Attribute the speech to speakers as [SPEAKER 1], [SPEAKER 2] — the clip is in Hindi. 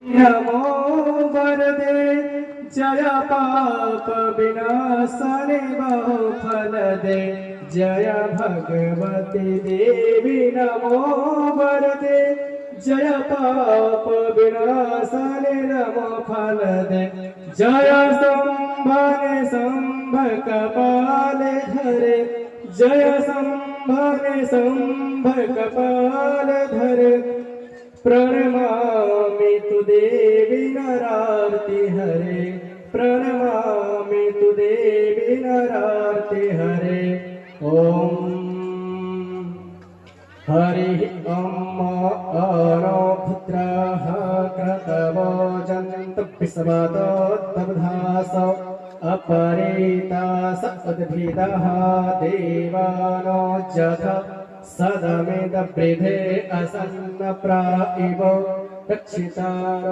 [SPEAKER 1] नमो वरदे जय पाप विनाशने बहु फल दे जय भगवती देवी नमो वरदे जय पाप विनाशने नमो फल दे जय संभने संभ कपाले धरे जय संभने संभ कपाल धरे प्रणमामि तु देवी नरार्ति हरे प्रणमामि तु देवी नरार्ति हरे ओम हरि पुत्राः क्रतवो जन्तु विश्वतोत्तमधास अपरेतास उद्भिदः देवानो जथ सदमेदवृधे असन्नप्रा इव रक्षिता